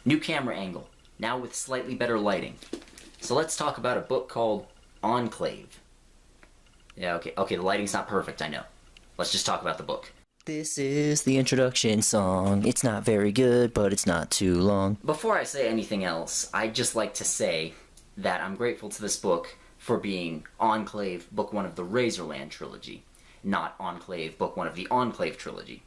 New camera angle, now with slightly better lighting. So let's talk about a book called Enclave. Yeah, okay, the lighting's not perfect, I know. Let's just talk about the book. This is the introduction song. It's not very good, but it's not too long. Before I say anything else, I'd just like to say that I'm grateful to this book for being Enclave, book 1 of the Razorland trilogy, not Enclave, book 1 of the Enclave trilogy.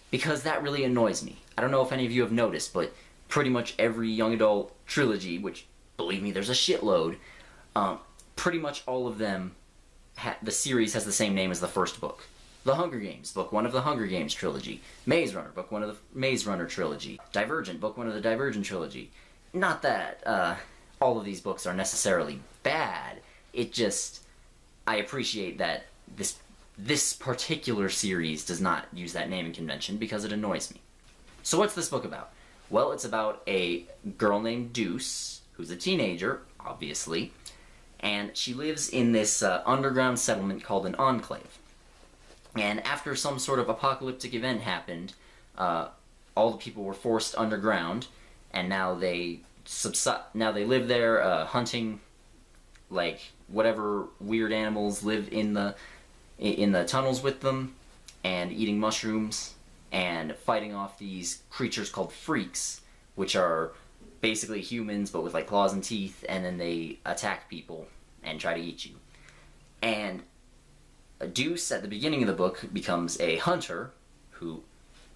Because that really annoys me. I don't know if any of you have noticed, but pretty much every young adult trilogy, which, believe me, there's a shitload, pretty much all of them, the series has the same name as the first book. The Hunger Games, book 1 of the Hunger Games trilogy. Maze Runner, book 1 of the Maze Runner trilogy. Divergent, book 1 of the Divergent trilogy. Not that all of these books are necessarily bad, it just, I appreciate that this particular series does not use that naming convention because it annoys me. So what's this book about? Well, it's about a girl named Deuce, who's a teenager, obviously, and she lives in this underground settlement called an Enclave. And after some sort of apocalyptic event happened, all the people were forced underground, and now they live there, hunting, like, whatever weird animals live in the tunnels with them, and eating mushrooms, and fighting off these creatures called freaks, which are basically humans but with like claws and teeth, and then they attack people and try to eat you. And Deuce, at the beginning of the book, becomes a hunter who,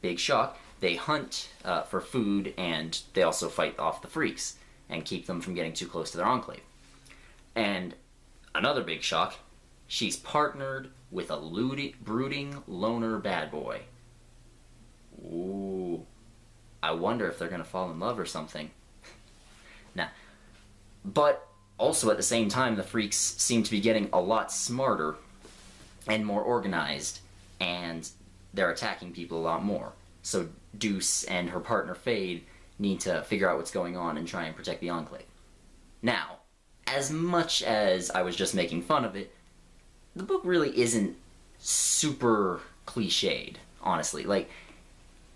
big shock, they hunt for food, and they also fight off the freaks and keep them from getting too close to their enclave. And another big shock, she's partnered with a brooding loner bad boy. Ooh, I wonder if they're gonna fall in love or something. Nah. But also at the same time, the freaks seem to be getting a lot smarter and more organized, and they're attacking people a lot more. So Deuce and her partner Fade need to figure out what's going on and try and protect the Enclave. Now, as much as I was just making fun of it, the book really isn't super cliched, honestly. Like,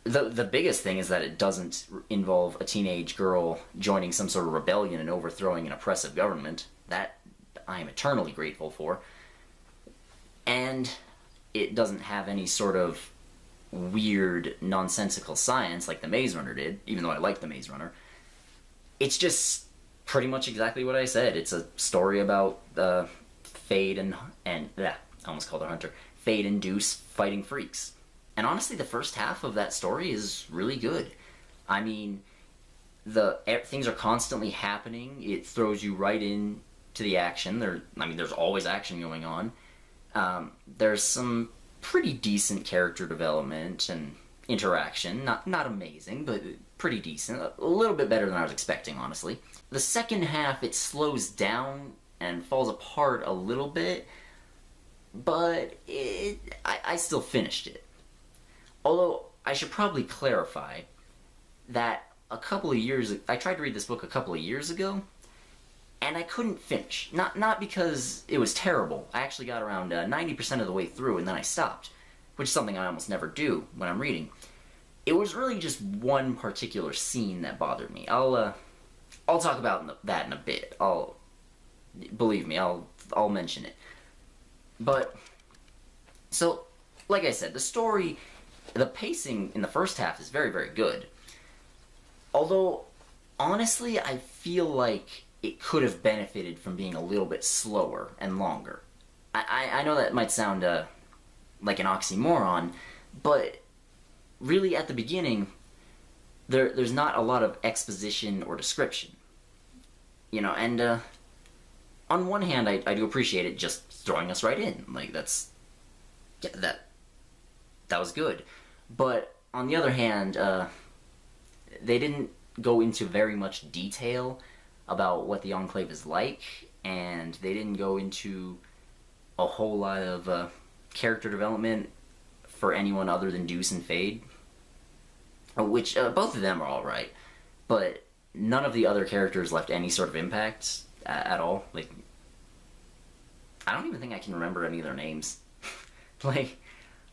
the biggest thing is that it doesn't involve a teenage girl joining some sort of rebellion and overthrowing an oppressive government. That I am eternally grateful for. And it doesn't have any sort of weird, nonsensical science like the Maze Runner did, even though I like the Maze Runner. It's just pretty much exactly what I said. It's a story about Fade and I almost called her Hunter. Fade and Deuce fighting freaks. And honestly, the first half of that story is really good. I mean, things are constantly happening. It throws you right in to the action. There's always action going on. There's some pretty decent character development and interaction. Not amazing, but pretty decent. A little bit better than I was expecting, honestly. The second half, it slows down and falls apart a little bit, but I still finished it. Although, I should probably clarify that I tried to read this book a couple of years ago, and I couldn't finish. Not because it was terrible. I actually got around 90% of the way through, and then I stopped, which is something I almost never do when I'm reading. It was really just one particular scene that bothered me. I'll talk about that in a bit. Believe me, I'll mention it. But, so, like I said, the pacing in the first half is very, very good. Although, honestly, I feel like it could have benefited from being a little bit slower and longer. I know that might sound like an oxymoron, but really at the beginning, there's not a lot of exposition or description. And on one hand, I do appreciate it just throwing us right in. Like, that was good. But on the other hand, they didn't go into very much detail about what the Enclave is like, and they didn't go into a whole lot of character development for anyone other than Deuce and Fade, which both of them are alright, but none of the other characters left any sort of impact at all. Like, I don't even think I can remember any of their names. Like,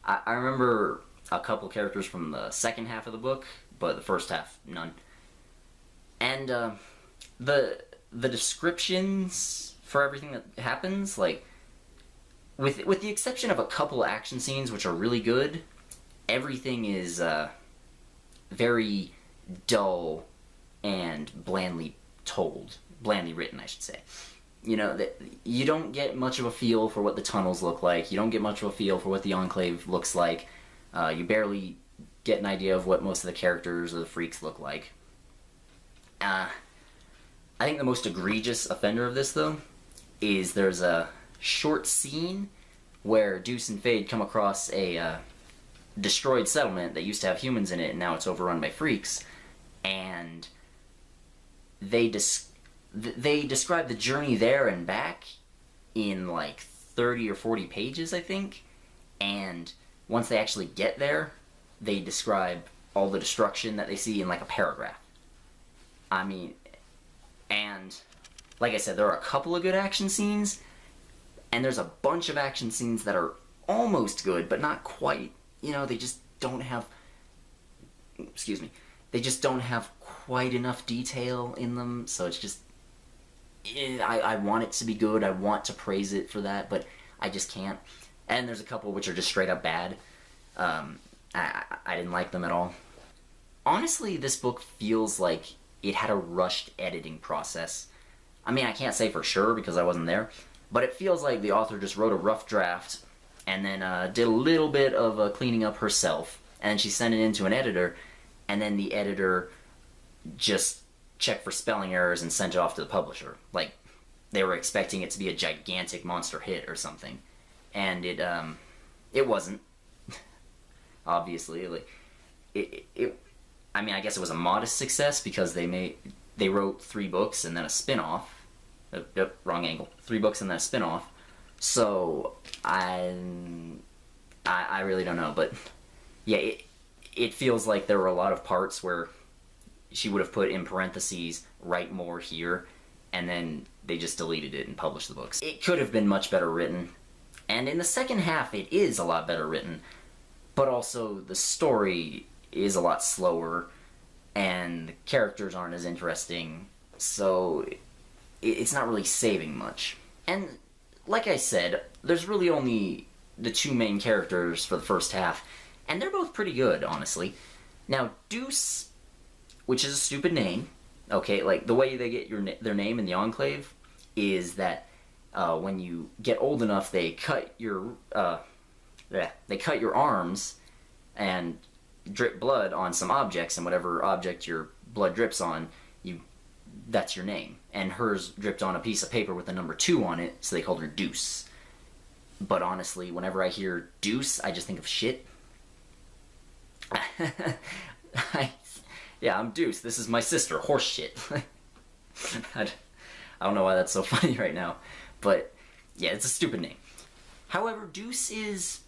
I remember a couple characters from the second half of the book, but the first half, none. And the descriptions for everything that happens, like, with the exception of a couple action scenes which are really good, everything is very dull and blandly written, I should say. You know, that you don't get much of a feel for what the tunnels look like. You don't get much of a feel for what the Enclave looks like. You barely get an idea of what most of the characters or the freaks look like. I think the most egregious offender of this, though, is there's a short scene where Deuce and Fade come across a destroyed settlement that used to have humans in it, and now it's overrun by freaks, and they describe the journey there and back in like 30 or 40 pages, I think, and once they actually get there, they describe all the destruction that they see in like a paragraph. I mean, and like I said, there are a couple of good action scenes, and there's a bunch of action scenes that are almost good, but not quite. You know, they just don't have, they just don't have quite enough detail in them, so it's just, I want it to be good, I want to praise it for that, but I just can't. And there's a couple which are just straight up bad. I didn't like them at all. Honestly, this book feels like it had a rushed editing process. I mean, I can't say for sure because I wasn't there, but it feels like the author just wrote a rough draft and then did a little bit of cleaning up herself, and then she sent it in to an editor, and then the editor just checked for spelling errors and sent it off to the publisher. Like, they were expecting it to be a gigantic monster hit or something. And it wasn't. Obviously. Like, I mean, I guess it was a modest success because they wrote 3 books and then a spin-off. Yep, wrong angle. 3 books and then a spin-off. So, I really don't know, but yeah, it feels like there were a lot of parts where she would have put in parentheses, write more here, and then they just deleted it and published the books. It could have been much better written, and in the second half it is a lot better written, but also the story is a lot slower, and the characters aren't as interesting, so it's not really saving much. And like I said, there's really only the 2 main characters for the first half, and they're both pretty good, honestly. Now, Deuce, which is a stupid name, okay, like, the way they get their name in the Enclave is that when you get old enough, they cut your arms and drip blood on some objects, and whatever object your blood drips on, that's your name. And hers dripped on a piece of paper with the number 2 on it, so they called her Deuce. But honestly, whenever I hear Deuce, I just think of shit. Yeah, I'm Deuce. This is my sister. Horse shit. I don't know why that's so funny right now. But, yeah, it's a stupid name. However, Deuce is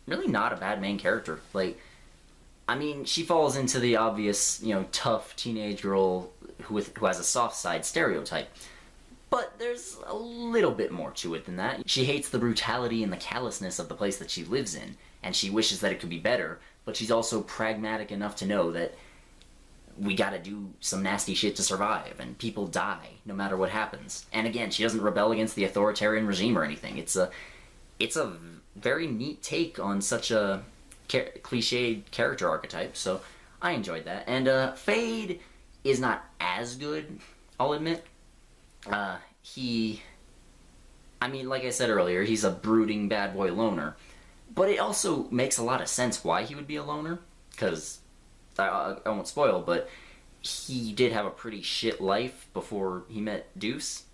really not a bad main character. Like, I mean, she falls into the obvious, you know, tough teenage girl who has a soft side stereotype. But there's a little bit more to it than that. She hates the brutality and the callousness of the place that she lives in, and she wishes that it could be better, but she's also pragmatic enough to know that we gotta do some nasty shit to survive, and people die no matter what happens. And again, she doesn't rebel against the authoritarian regime or anything. It's a very neat take on such a cliched character archetype, so I enjoyed that. And Fade is not as good, I'll admit. I mean, like I said earlier, he's a brooding bad boy loner, but it also makes a lot of sense why he would be a loner, because I won't spoil, but he did have a pretty shit life before he met Deuce.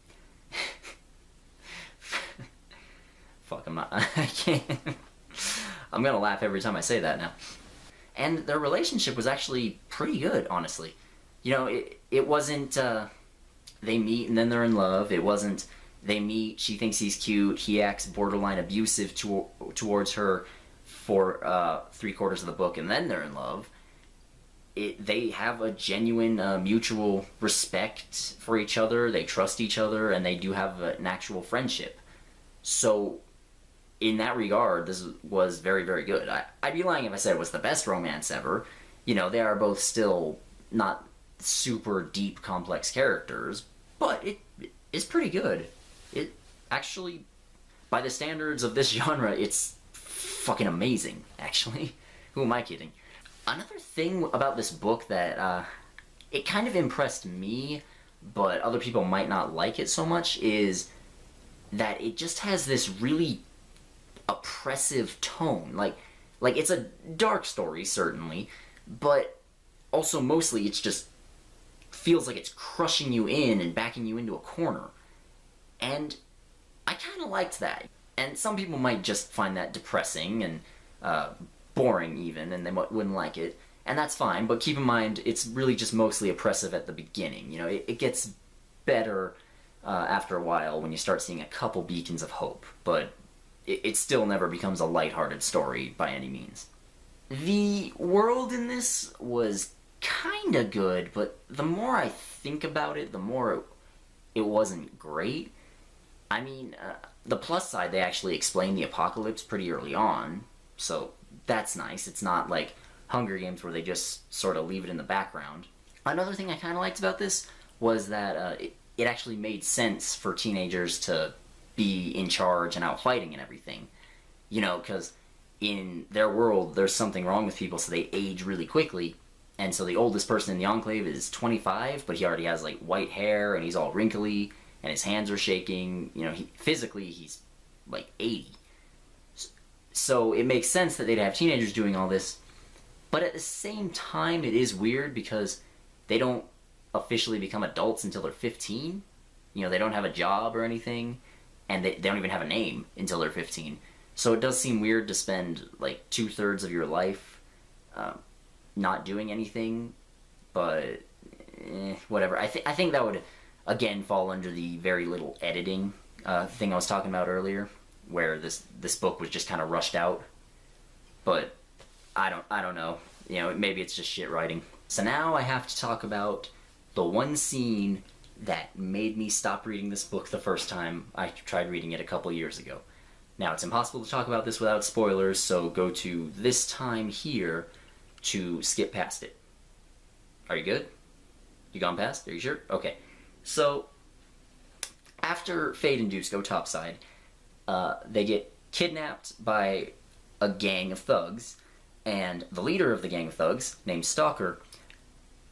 Fuck, I can't. I'm gonna laugh every time I say that now. And their relationship was actually pretty good, honestly. You know, it wasn't, they meet and then they're in love. It wasn't, they meet, she thinks he's cute, he acts borderline abusive towards her for 3/4 of the book, and then they're in love. They have a genuine mutual respect for each other, they trust each other, and they do have an actual friendship. So, in that regard, this was very, very good. I'd be lying if I said it was the best romance ever. You know, they are both still not super deep, complex characters, but it is pretty good. It actually, by the standards of this genre, it's fucking amazing, actually. Who am I kidding? Another thing about this book that it kind of impressed me, but other people might not like it so much, is that it just has this really oppressive tone. Like it's a dark story, certainly, but also mostly it's just feels like it's crushing you in and backing you into a corner. And I kind of liked that. And some people might just find that depressing and boring even, and they wouldn't like it. And that's fine, but keep in mind, it's really just mostly oppressive at the beginning. You know, it gets better after a while when you start seeing a couple beacons of hope, but it still never becomes a lighthearted story by any means. The world in this was kinda good, but the more I think about it, the more it wasn't great. I mean, the plus side, they actually explain the apocalypse pretty early on, so that's nice. It's not like Hunger Games where they just sort of leave it in the background. Another thing I kind of liked about this was that it actually made sense for teenagers to be in charge and out fighting and everything. You know, because in their world, there's something wrong with people, so they age really quickly. And so the oldest person in the Enclave is 25, but he already has, like, white hair, and he's all wrinkly, and his hands are shaking. You know, physically, he's, like, 80. So it makes sense that they'd have teenagers doing all this. But at the same time, it is weird because they don't officially become adults until they're 15. You know, they don't have a job or anything, and they don't even have a name until they're 15. So it does seem weird to spend, like, 2/3 of your life not doing anything, but whatever. I think that would, again, fall under the very little editing thing I was talking about earlier, where this book was just kind of rushed out. But I don't know. You know, maybe it's just shit writing. So now I have to talk about the one scene that made me stop reading this book the first time I tried reading it a couple years ago. Now, it's impossible to talk about this without spoilers, so go to this time here to skip past it. Are you good? You gone past? Are you sure? Okay. So, after Fade and Deuce go topside, they get kidnapped by a gang of thugs, and the leader of the gang of thugs, named Stalker,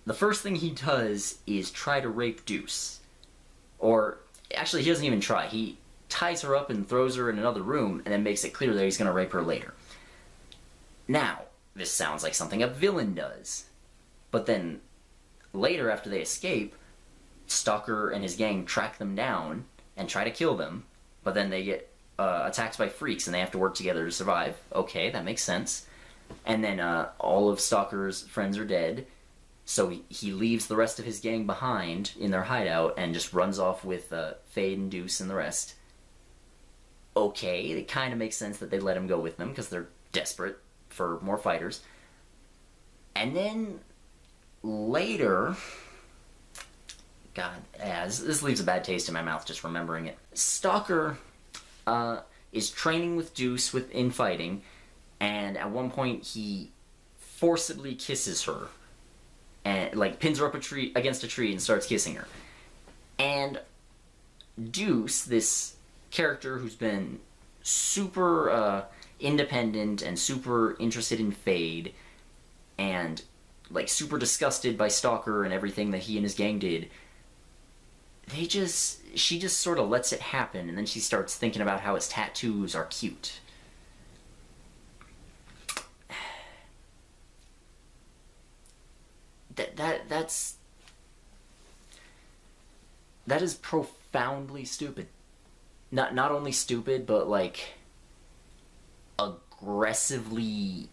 the first thing he does is try to rape Deuce. Or, actually, he doesn't even try. He ties her up and throws her in another room, and then makes it clear that he's going to rape her later. Now, this sounds like something a villain does. But then, later after they escape, Stalker and his gang track them down and try to kill them, but then they get attacked by freaks and they have to work together to survive. Okay, that makes sense. And then all of Stalker's friends are dead, so he leaves the rest of his gang behind in their hideout and just runs off with Fade and Deuce and the rest. Okay, it kind of makes sense that they let him go with them because they're desperate for more fighters. And then later, God, this leaves a bad taste in my mouth just remembering it. Stalker is training with Deuce in fighting, and at one point he forcibly kisses her, and like pins her up against a tree and starts kissing her. And Deuce, this character who's been super independent and super interested in Fade, and like super disgusted by Stalker and everything that he and his gang did, she just sort of lets it happen, and then she starts thinking about how his tattoos are cute. That is profoundly stupid. Not only stupid, but like aggressively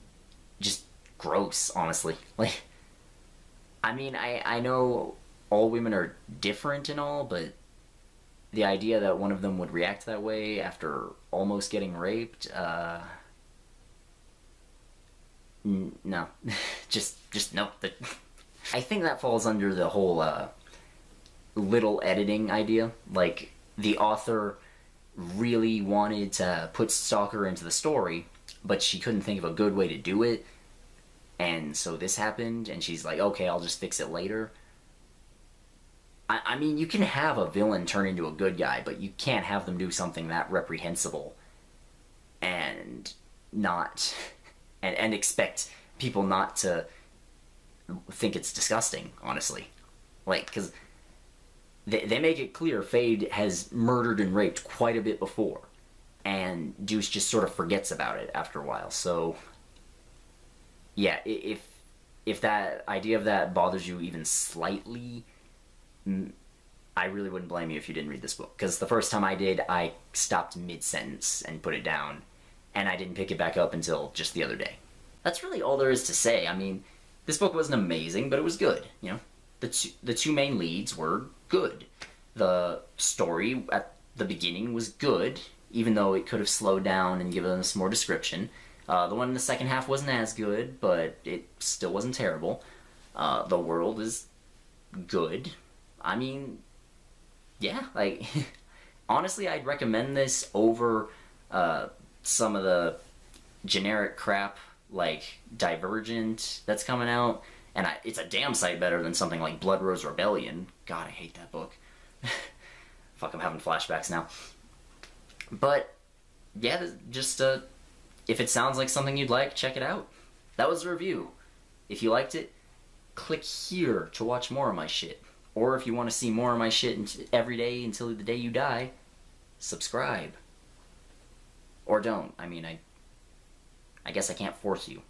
just gross, honestly. Like, I mean, I know all women are different and all, but the idea that one of them would react that way after almost getting raped, no. just no. I think that falls under the whole little editing idea. Like, the author really wanted to put Stalker into the story, but she couldn't think of a good way to do it, and so this happened, and she's like, okay, I'll just fix it later. I mean, you can have a villain turn into a good guy, but you can't have them do something that reprehensible and not and expect people not to think it's disgusting, honestly. Like, because they make it clear Fade has murdered and raped quite a bit before, and Deuce just sort of forgets about it after a while. So, yeah, if that idea of that bothers you even slightly, I really wouldn't blame you if you didn't read this book. Because the first time I did, I stopped mid-sentence and put it down, and I didn't pick it back up until just the other day. That's really all there is to say. I mean, this book wasn't amazing, but it was good. You know, the two main leads were good. The story at the beginning was good, even though it could have slowed down and given us more description. The one in the second half wasn't as good, but it still wasn't terrible. The world is good. I mean, yeah, like, honestly, I'd recommend this over some of the generic crap like Divergent that's coming out, and it's a damn sight better than something like Blood Rose Rebellion. God, I hate that book. Fuck, I'm having flashbacks now. But yeah, just if it sounds like something you'd like, check it out. That was the review. If you liked it, click here to watch more of my shit. Or if you want to see more of my shit every day until the day you die, subscribe. Or don't. I mean, I guess I can't force you.